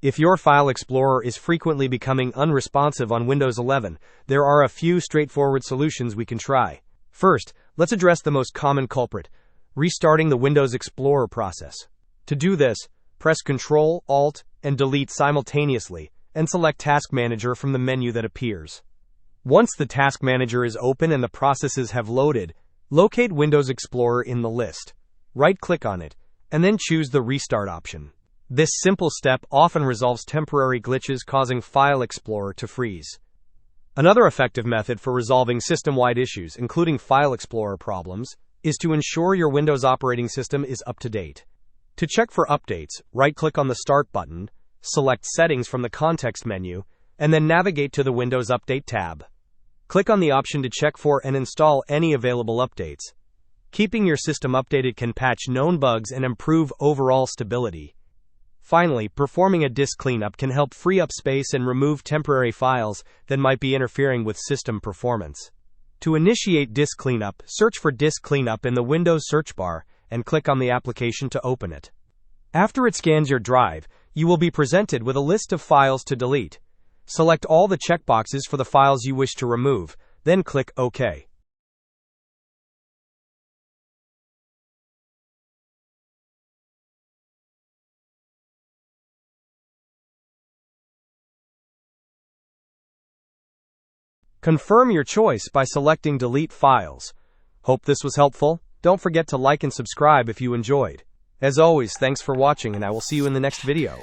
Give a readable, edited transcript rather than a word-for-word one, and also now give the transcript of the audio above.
If your File Explorer is frequently becoming unresponsive on Windows 11, there are a few straightforward solutions we can try. First, let's address the most common culprit: restarting the Windows Explorer process. To do this, press Ctrl, Alt, and Delete simultaneously, and select Task Manager from the menu that appears. Once the Task Manager is open and the processes have loaded, locate Windows Explorer in the list. Right-click on it, and then choose the Restart option. This simple step often resolves temporary glitches causing File Explorer to freeze. Another effective method for resolving system-wide issues, including File Explorer problems, is to ensure your Windows operating system is up to date. To check for updates, right-click on the Start button, select Settings from the context menu, and then navigate to the Windows Update tab. Click on the option to check for and install any available updates. Keeping your system updated can patch known bugs and improve overall stability. Finally, performing a disk cleanup can help free up space and remove temporary files that might be interfering with system performance. To initiate disk cleanup, search for Disk Cleanup in the Windows search bar and click on the application to open it. After it scans your drive, you will be presented with a list of files to delete. Select all the checkboxes for the files you wish to remove, then click OK. Confirm your choice by selecting Delete Files. Hope this was helpful. Don't forget to like and subscribe if you enjoyed. As always, thanks for watching, and I will see you in the next video.